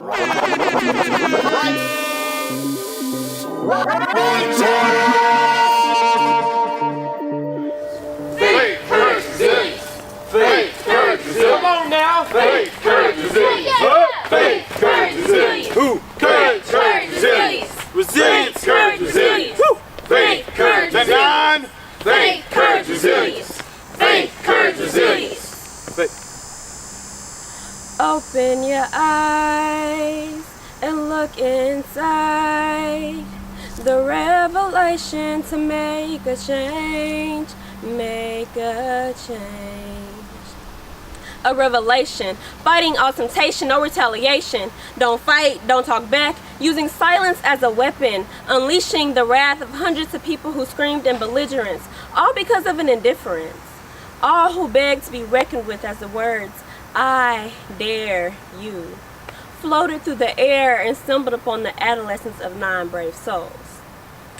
Faith, courage, resilience. Faith, courage, resilience. Come on now. Faith, courage, resilience. Faith, courage, resilience. Who? Courage, resilience. Resilience, courage, resilience. Faith, courage, resilience. Faith, courage, resilience. Faith, courage, resilience. Open your eyes and look inside. The revelation to make a change. Make a change. A revelation, fighting all temptation, no retaliation. Don't fight, don't talk back, using silence as a weapon, unleashing the wrath of hundreds of people who screamed in belligerence, all because of an indifference. All who begged to be reckoned with as the words, I dare you, floated through the air and stumbled upon the adolescence of 9 brave souls.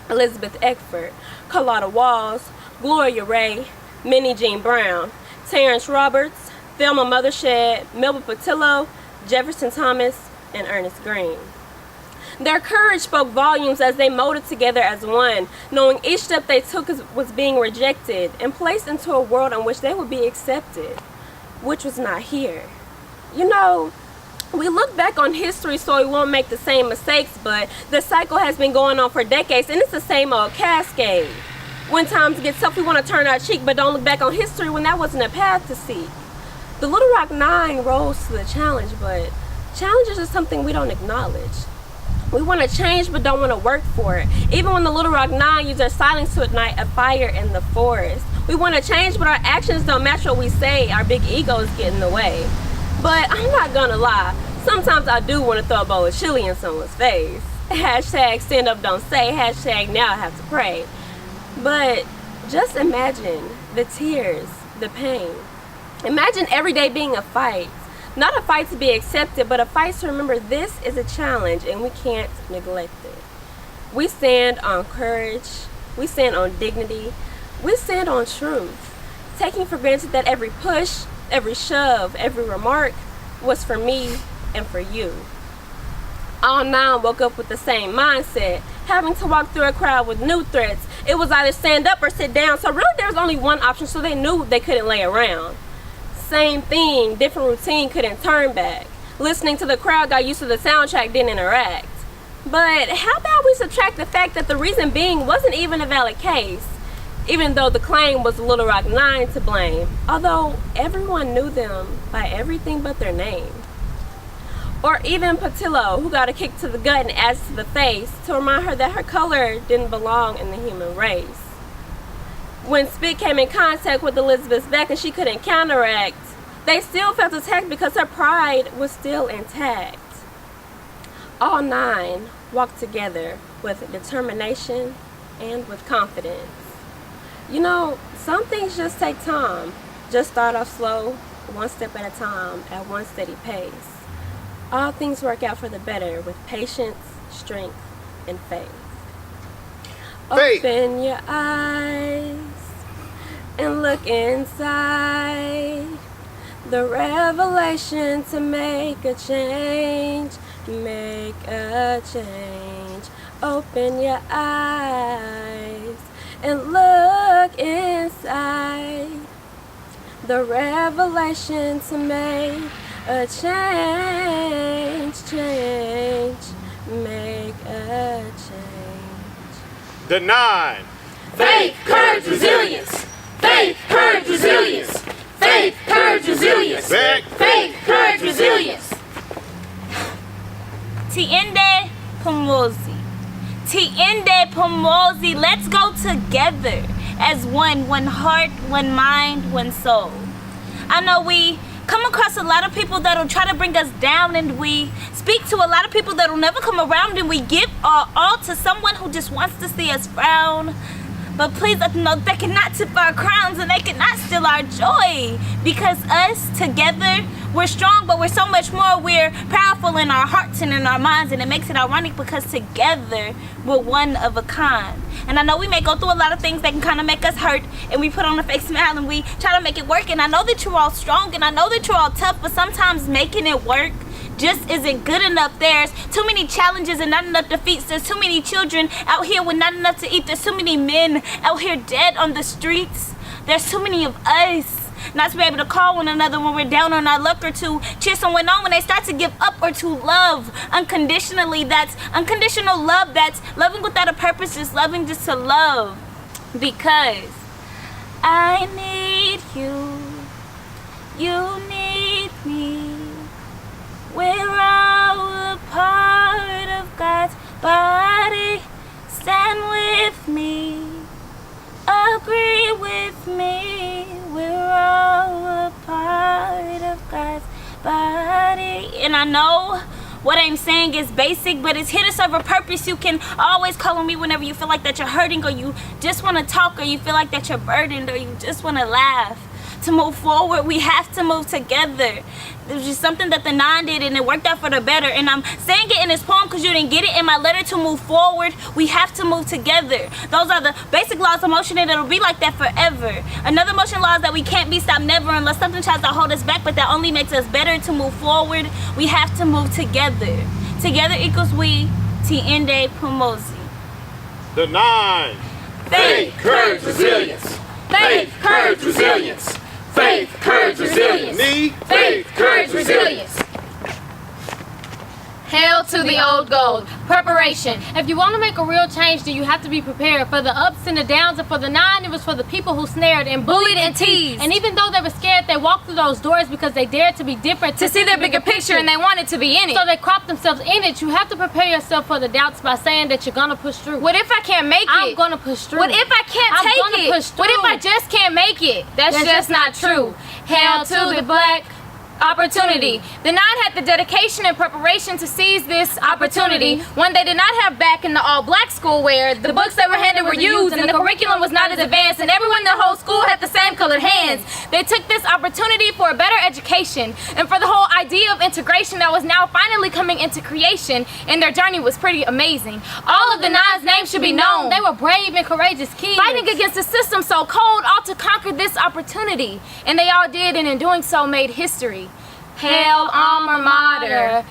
Elizabeth Eckford, Carlotta Walls, Gloria Ray, Minnie Jean Brown, Terrence Roberts, Thelma Mothershed, Melba Patillo, Jefferson Thomas, and Ernest Green. Their courage spoke volumes as they molded together as one, knowing each step they took was being rejected and placed into a world in which they would be accepted, which was not here. You know, we look back on history so we won't make the same mistakes, but the cycle has been going on for decades, and it's the same old cascade. When times get tough, we want to turn our cheek, but don't look back on history when that wasn't a path to seek. The Little Rock Nine rose to the challenge, but challenges are something we don't acknowledge. We want to change, but don't want to work for it. Even when the Little Rock Nine use their silence to ignite a fire in the forest. We want to change, but our actions don't match what we say. Our big egos get in the way. But I'm not gonna lie, sometimes I do want to throw a bowl of chili in someone's face. Hashtag stand up, don't say. Hashtag now I have to pray. But just imagine the tears, the pain. Imagine every day being a fight. Not a fight to be accepted, but a fight to remember this is a challenge and we can't neglect it. We stand on courage. We stand on dignity. We stand on truth. Taking for granted that every push, every shove, every remark was for me and for you. All 9 woke up with the same mindset, having to walk through a crowd with new threats. It was either stand up or sit down, so really there was only one option, so they knew they couldn't lay around. Same thing, different routine, couldn't turn back. Listening to the crowd, got used to the soundtrack, didn't interact. But how about we subtract the fact that the reason being wasn't even a valid case, even though the claim was the Little Rock Nine to blame, although everyone knew them by everything but their name. Or even Patillo, who got a kick to the gut and ass to the face to remind her that her color didn't belong in the human race. When spit came in contact with Elizabeth's back and she couldn't counteract, they still felt attacked because her pride was still intact. All 9 walked together with determination and with confidence. You know, some things just take time. Just start off slow, one step at a time, at one steady pace. All things work out for the better with patience, strength, and faith. Open your eyes and look inside. The revelation to make a change. Make a change. Open your eyes and look inside. The revelation to make a change, make a change. The 9. Faith, courage, resilience. Faith, courage, resilience. Faith, courage, resilience. Faith, courage, resilience. Tiende Pomozi. Tiende Pomozi. Let's go together as one heart, one mind, one soul. I know we come across a lot of people that'll try to bring us down, and we speak to a lot of people that'll never come around, and we give our all to someone who just wants to see us frown. But please know they cannot tip our crowns and they cannot steal our joy, because us together, we're strong, but we're so much more. We're powerful in our hearts and in our minds, and it makes it ironic because together we're one of a kind. And I know we may go through a lot of things that can kind of make us hurt, and we put on a fake smile and we try to make it work. And I know that you're all strong and I know that you're all tough, but sometimes making it work just isn't good enough. There's too many challenges and not enough defeats. There's too many children out here with not enough to eat. There's too many men out here dead on the streets. There's too many of us not to be able to call one another when we're down on our luck, or to cheer someone on when they start to give up, or to love unconditionally. That's unconditional love. That's loving without a purpose, just loving just to love. Because I need you, you need me. We're all a part of God's body. Stand with me, agree with me. We're all a part of God's body. And I know what I'm saying is basic, but it's here to serve a purpose. You can always call on me whenever you feel like that you're hurting, or you just want to talk, or you feel like that you're burdened, or you just want to laugh. To move forward, we have to move together. It was just something that the 9 did, and it worked out for the better. And I'm saying it in this poem because you didn't get it in my letter. To move forward, we have to move together. Those are the basic laws of motion, and it'll be like that forever. Another motion law is that we can't be stopped never unless something tries to hold us back, but that only makes us better. To move forward, we have to move together. Together equals we. Tiende Pomozi. The 9. Faith, courage, resilience. Faith, courage, resilience. Faith, courage, resilience. Knee. Faith, courage, resilience. Hail to the old gold. Preparation. If you want to make a real change, then you have to be prepared for the ups and the downs. And for the 9, it was for the people who snared and bullied and teased. And even though they were scared, they walked through those doors because they dared to be different, To see their bigger picture, and they wanted to be in it. so they cropped themselves in it. You have to prepare yourself for the doubts by saying that you're gonna push through. What if I can't make it? I'm gonna push through. What if I can't I'm take gonna it? push What if through. I just can't make it? That's just not true. Hail to the black opportunity. The 9 had the dedication and preparation to seize this opportunity. One, they did not have back in the all-black school where the books that were handed were used and the curriculum was not as advanced, and everyone in the whole school had the same colored hands. They took this opportunity for a better education and for the whole idea of integration that was now finally coming into creation, and their journey was pretty amazing. All of the 9's names should be known. They were brave and courageous kids. Fighting against a system so cold, all to conquer this opportunity. And they all did, and in doing so made history. Hail, alma mater.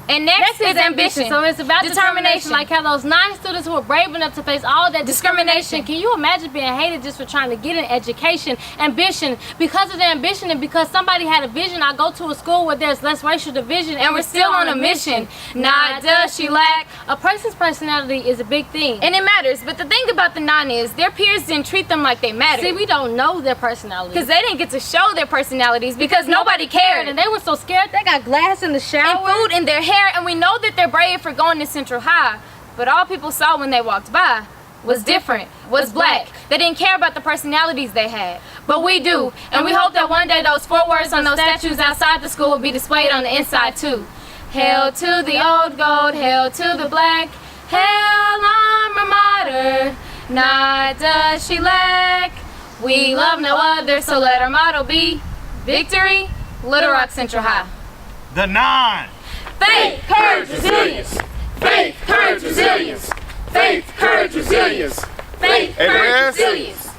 And next is ambition. So it's about determination. Like how those 9 students who were brave enough to face all that discrimination. Can you imagine being hated just for trying to get an education? Ambition. Because of their ambition and because somebody had a vision, I go to a school where there's less racial division, And we're still on a mission. Not does she lack. A person's personality is a big thing. And it matters. But the thing about the 9 is their peers didn't treat them like they mattered. See, we don't know their personality. Because they didn't get to show their personalities because nobody cared. And they were so scared they got glass in the shower. And food in their hair. And we know that they're brave for going to Central High. But all people saw when they walked by was different, was black. They didn't care about the personalities they had. But we do. And we hope that one day those 4 words on those statues outside the school will be displayed on the inside too. Hail to the old gold, hail to the black, hail alma mater, not does she lack. We love no other, so let our motto be victory, Little Rock Central High. The 9. Faith, courage, resilience. Faith, courage, resilience. Faith, courage, resilience. Faith, Hey, courage, Rez. resilience.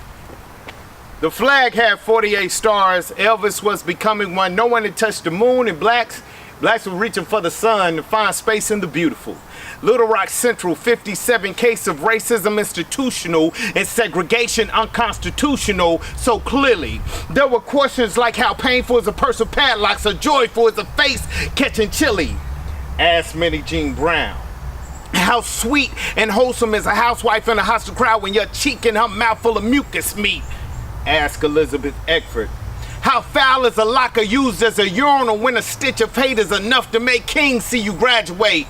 The flag had 48 stars. Elvis was becoming one. No one had touched the moon, and blacks were reaching for the sun to find space in the beautiful. Little Rock Central, 57 case of racism institutional and segregation unconstitutional. So clearly, there were questions like how painful is a person padlocks or joyful is a face catching chili. Asked Minnie Jean Brown. How sweet and wholesome is a housewife in a hostile crowd when your cheek and her mouth full of mucus meat? Asked Elizabeth Eckford. How foul is a locker used as a urinal when a stitch of hate is enough to make kings see you graduate?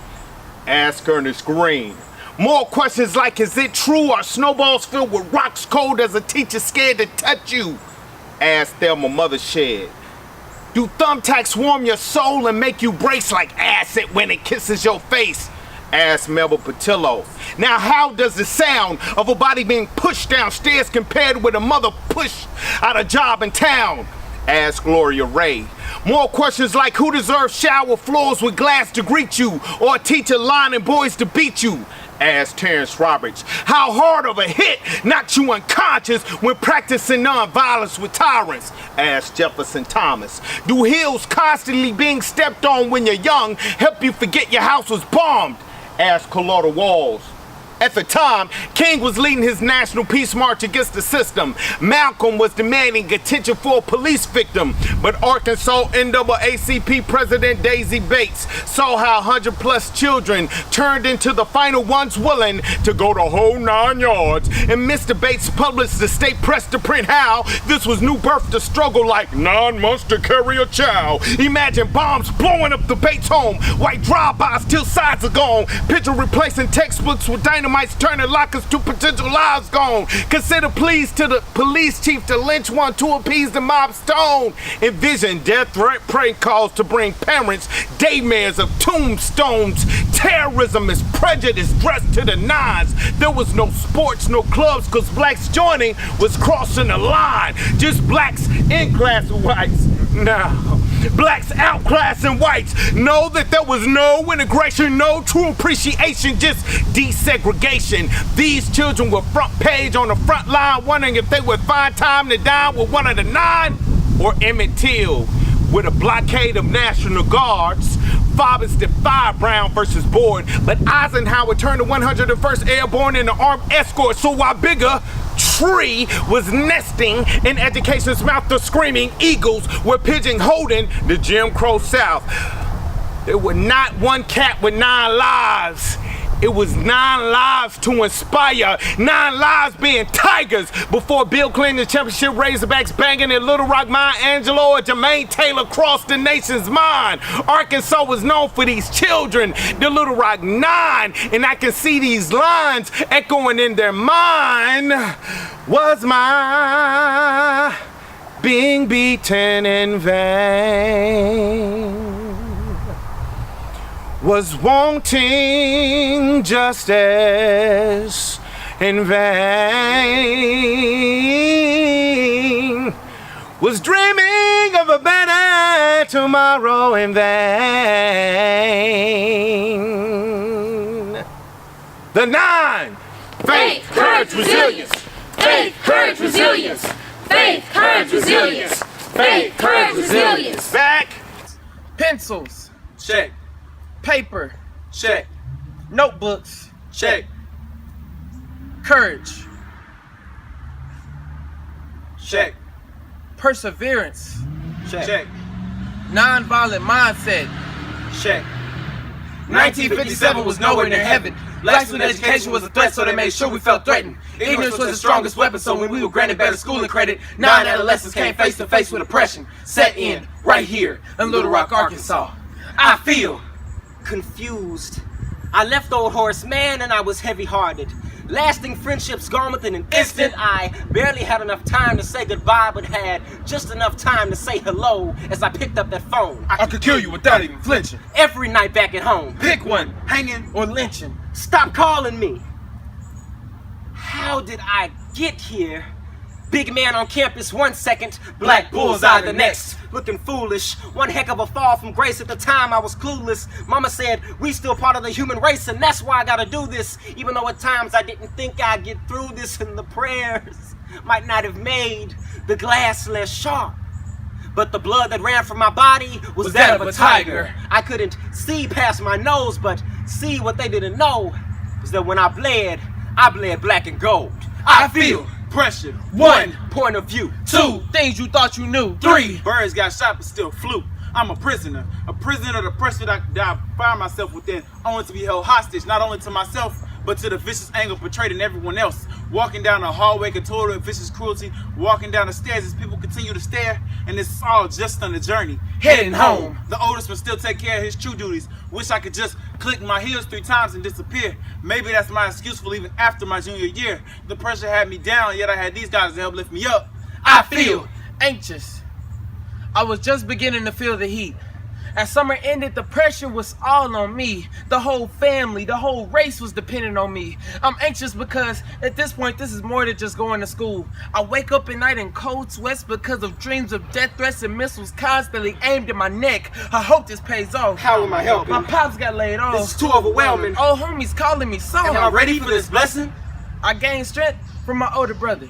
Asked Ernest Green. More questions like, is it true are snowballs filled with rocks cold as a teacher scared to touch you? Asked Thelma Mothershed. Do thumbtacks warm your soul and make you brace like acid when it kisses your face? Asked Melba Patillo. Now how does the sound of a body being pushed downstairs compared with a mother pushed out of job in town? Asked Gloria Ray. More questions like who deserves shower floors with glass to greet you or a teacher lining boys to beat you? asked Terrence Roberts. How hard of a hit knocked you unconscious when practicing nonviolence with tyrants? Asked Jefferson Thomas. Do hills constantly being stepped on when you're young help you forget your house was bombed? Asked Carlotta Walls. At the time, King was leading his national peace march against the system. Malcolm was demanding attention for a police victim. But Arkansas NAACP President Daisy Bates saw how 100+ children turned into the final ones willing to go the whole 9 yards. And Mr. Bates published the state press to print how this was new birth to struggle like 9 months to carry a child. Imagine bombs blowing up the Bates home, white drive-bys till sides are gone, picture replacing textbooks with dynamite. Turning lockers to potential lives gone. Consider pleas to the police chief to lynch one to appease the mob's tone. Envision death threat prank calls to bring parents daymares of tombstones. Terrorism is prejudice dressed to the nines. There was no sports, no clubs, cause blacks joining was crossing the line. Just blacks in class with whites. Now, blacks outclassing whites. Know that there was no integration, no true appreciation, just desegregation. These children were front page on the front line, wondering if they would find time to dine with one of the 9 or Emmett Till. With a blockade of National Guards, fathers defied Brown versus Board, but Eisenhower turned the 101st Airborne into armed escort. So while bigger tree was nesting in education's mouth, the screaming eagles were pigeon-holding the Jim Crow South. There were not one cat with 9 lives. It was 9 lives to inspire, 9 lives being tigers before Bill Clinton championship Razorbacks banging in Little Rock, Maya Angelou or Jermaine Taylor crossed the nation's mind. Arkansas was known for these children, the Little Rock 9, and I can see these lines echoing in their mind. Was my being beaten in vain? Was wanting justice in vain? Was dreaming of a better tomorrow in vain? The 9. Faith, courage, resilience. Faith, courage, resilience. Faith, courage, resilience. Faith, courage, resilience. Back. Pencils. Check. Paper. Check. Notebooks. Check. Courage. Check. Perseverance. Check. Nonviolent mindset. Check. 1957 was nowhere near heaven. Blacks when education was a threat, so they made sure we felt threatened. Ignorance was the strongest weapon, so when we were granted better schooling credit, 9 adolescents came face to face with oppression. Set in right here in Little Rock, Arkansas. I feel confused. I left Old Horace Man and I was heavy-hearted. Lasting friendships gone within an instant. I barely had enough time to say goodbye, but had just enough time to say hello as I picked up that phone. I could kill you without even flinching. Every night back at home. Pick one, hanging or lynching. Stop calling me. How did I get here? Big man on campus 1 second, black bullseye the next. Looking foolish, one heck of a fall from grace. At the time I was clueless. Mama said, we still part of the human race, and that's why I gotta do this. Even though at times I didn't think I'd get through this, and the prayers might not have made the glass less sharp. But the blood that ran from my body was that of a tiger. I couldn't see past my nose, but see what they didn't know was that when I bled black and gold. I feel pressure. 1 point of view. 2 things you thought you knew. 3 birds got shot but still flew. I'm a prisoner of the pressure that I find myself within, only to be held hostage, not only to myself, but to the vicious anger portrayed in everyone else. Walking down the hallway, contorted with vicious cruelty, walking down the stairs as people continue to stare, and it's all just on the journey. Heading home. The oldest will still take care of his true duties. Wish I could just click my heels 3 times and disappear. Maybe that's my excuse for leaving after my junior year. The pressure had me down, yet I had these guys to help lift me up. I feel anxious. I was just beginning to feel the heat. As summer ended, the pressure was all on me. The whole family, the whole race was dependent on me. I'm anxious because at this point, this is more than just going to school. I wake up at night in cold sweats because of dreams of death threats and missiles constantly aimed at my neck. I hope this pays off. How am I helping? My pops got laid off. This is too overwhelming. Old homies calling me so. Am I ready for this blessing? I gained strength from my older brother.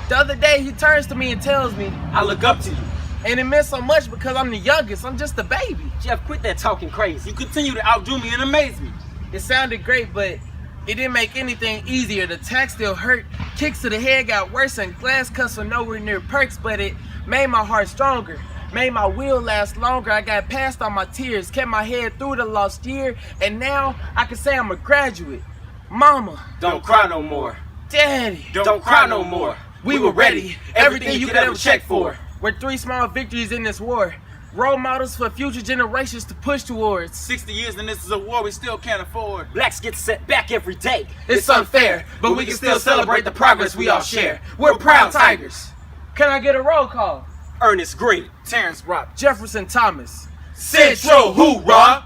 The other day, he turns to me and tells me, I look up to you. and it meant so much because I'm the youngest. I'm just a baby. Jeff, quit that talking crazy. You continue to outdo me and amaze me. It sounded great, but it didn't make anything easier. The attack still hurt. Kicks to the head got worse, and glass cuts were nowhere near perks, but it made my heart stronger. Made my will last longer. I got past all my tears, kept my head through the lost year, and now I can say I'm a graduate. Mama. Don't cry no more. Daddy. Don't cry no more. We were ready. Everything you could ever check for. We're 3 small victories in this war. Role models for future generations to push towards. 60 years and this is a war we still can't afford. Blacks get set back every day. It's unfair, but we can still celebrate the progress we all share. We're proud Tigers. Can I get a roll call? Ernest Green. Terrence Rock. Jefferson Thomas. Central Hoorah.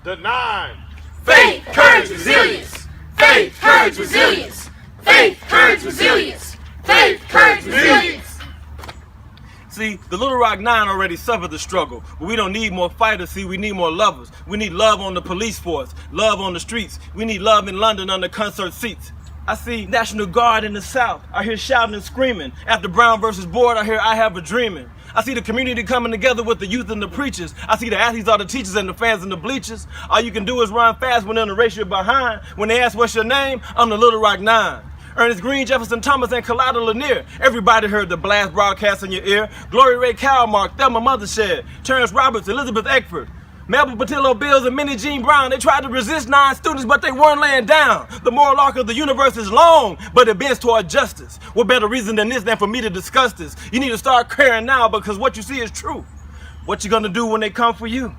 The 9. Faith, courage, resilience. Faith, courage, resilience. Faith, courage, resilience. Faith, courage, resilience. See, the Little Rock 9 already suffered the struggle, but we don't need more fighters, see, we need more lovers. We need love on the police force, love on the streets. We need love in London under concert seats. I see National Guard in the South. I hear shouting and screaming. After Brown versus Board, I hear I have a dreaming. I see the community coming together with the youth and the preachers. I see the athletes, all the teachers, and the fans in the bleachers. All you can do is run fast when in the race you're behind. When they ask what's your name, I'm the Little Rock 9. Ernest Green, Jefferson Thomas, and Collada Lanier. Everybody heard the blast broadcast in your ear. Glory Ray Calmark, Thelma Mothershed, Terrence Roberts, Elizabeth Eckford, Melvin Patillo Bills, and Minnie Jean Brown. They tried to resist 9 students, but they weren't laying down. The moral arc of the universe is long, but it bends toward justice. What better reason than this than for me to discuss this? You need to start caring now because what you see is true. What you gonna do when they come for you?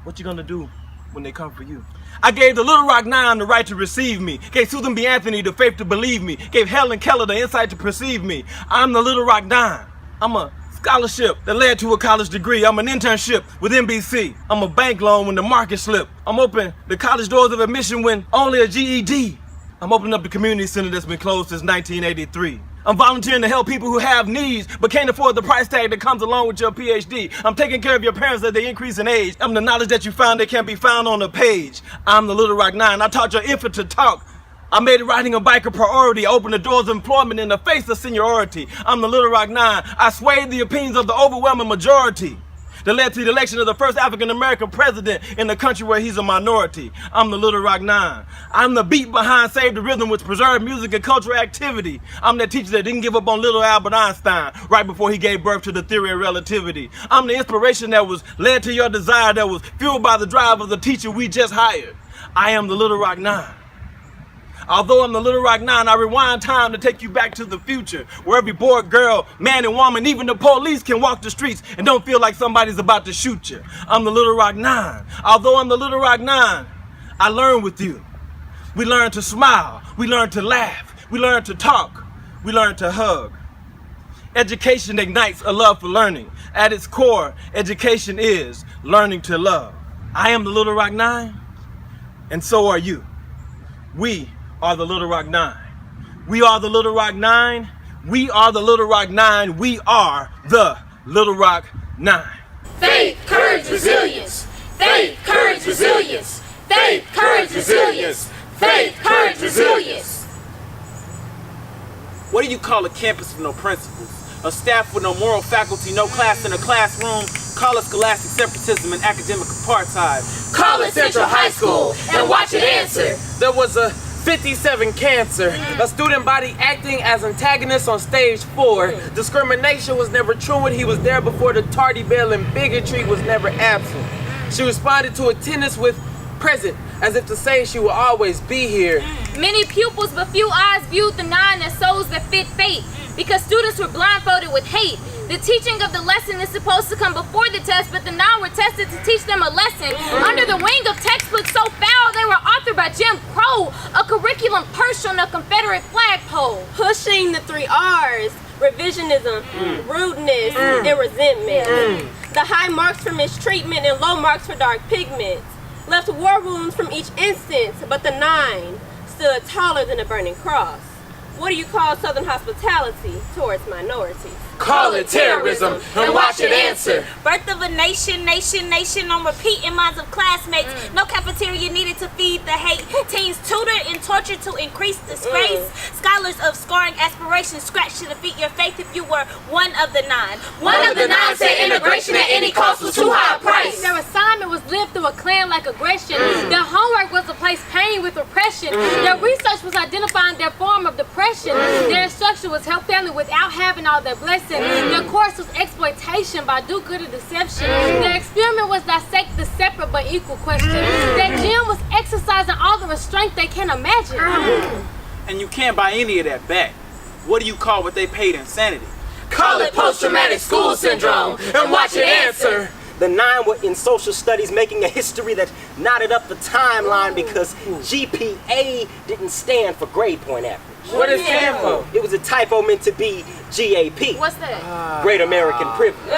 What you gonna do when they come for you? I gave the Little Rock 9 the right to receive me. Gave Susan B. Anthony the faith to believe me. Gave Helen Keller the insight to perceive me. I'm the Little Rock 9. I'm a scholarship that led to a college degree. I'm an internship with NBC. I'm a bank loan when the market slipped. I'm open the college doors of admission when only a GED. I'm opening up the community center that's been closed since 1983. I'm volunteering to help people who have needs but can't afford the price tag that comes along with your PhD. I'm taking care of your parents as they increase in age. I'm the knowledge that you found that can't be found on a page. I'm the Little Rock 9. I taught your infant to talk. I made riding a bike a priority. I opened the doors of employment in the face of seniority. I'm the Little Rock 9. I swayed the opinions of the overwhelming majority that led to the election of the first African-American president in the country where he's a minority. I'm the Little Rock 9. I'm the beat behind Save the Rhythm, which preserved music and cultural activity. I'm that teacher that didn't give up on little Albert Einstein right before he gave birth to the theory of relativity. I'm the inspiration that was led to your desire, that was fueled by the drive of the teacher we just hired. I am the Little Rock 9. Although I'm the Little Rock 9, I rewind time to take you back to the future, where every boy, girl, man, and woman, even the police can walk the streets and don't feel like somebody's about to shoot you. I'm the Little Rock 9. Although I'm the Little Rock 9, I learn with you. We learn to smile. We learn to laugh. We learn to talk. We learn to hug. Education ignites a love for learning. At its core, education is learning to love. I am the Little Rock 9, and so are you. We are the Little Rock 9. We are the Little Rock 9. We are the Little Rock 9. We are the Little Rock 9. Faith, courage, resilience. Faith, courage, resilience. Faith, courage, resilience. Faith, courage, resilience. What do you call a campus with no principles? A staff with no moral faculty, no class in a classroom? Call it scholastic separatism and academic apartheid. Call it Central High School and watch it answer. There was a 57 cancer, a student body acting as antagonist on stage 4. Discrimination was never truant, he was there before the tardy bell, and bigotry was never absent. She responded to attendance with present, as if to say she will always be here. Many pupils but few eyes viewed the 9 as souls that fit fate, because students were blindfolded with hate. The teaching of the lesson is supposed to come before the test, but the 9 were tested to teach them a lesson. Under the wing of textbooks so foul, they were authored by Jim Crow, a curriculum perched on a Confederate flagpole. Pushing the 3 R's, revisionism, rudeness, and resentment. The high marks for mistreatment and low marks for dark pigments left war wounds from each instance, but the 9 stood taller than a burning cross. What do you call Southern hospitality towards minorities? Call it terrorism and watch it answer. Birth of a nation, nation, nation on repeat in minds of classmates. No cafeteria needed to feed the hate. Teens tutored and tortured to increase disgrace. Scholars of scoring aspirations scratched to defeat your faith if you were one of the 9. One of the 9 said integration at any cost was too high a price. Their assignment was lived through a clan-like aggression. Their homework was to place pain with repression. Their research was identifying their form of depression. Their instruction was help family without having all their blessings. Their course was exploitation by do-good and deception. Their experiment was dissect the separate but equal question. Their gym was exercising all the restraint they can imagine. And you can't buy any of that back. What do you call what they paid insanity? Call it post-traumatic school syndrome and watch it answer. The 9 were in social studies making a history that knotted up the timeline because GPA didn't stand for grade point average. What does it stand for? It was a typo meant to be GAP. What's that? Great American Privilege.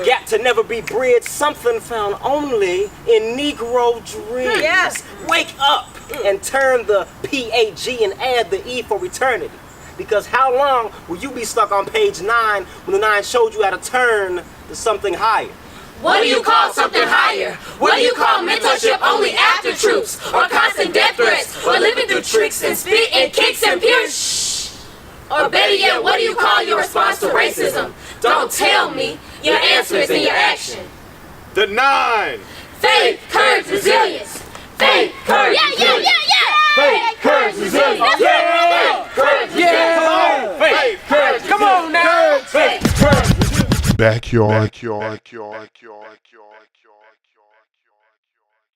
Gap to never be bridged, something found only in Negro dreams. Yes. Wake up and turn the PAG and add the E for eternity. Because how long will you be stuck on page 9 when the 9 showed you how to turn to something higher? What do you call something higher? What do you call mentorship only after troops? Or constant death threats? Or living through tricks and spit and kicks and pierce? Or better yet, what do you call your response to racism? Don't tell me. Your answer is in your action. The 9. Faith, courage, resilience. Faith, courage, resilience. Faith, courage, resilience. Faith, courage, resilience. Faith, courage, come on now. Faith, courage. Backyard.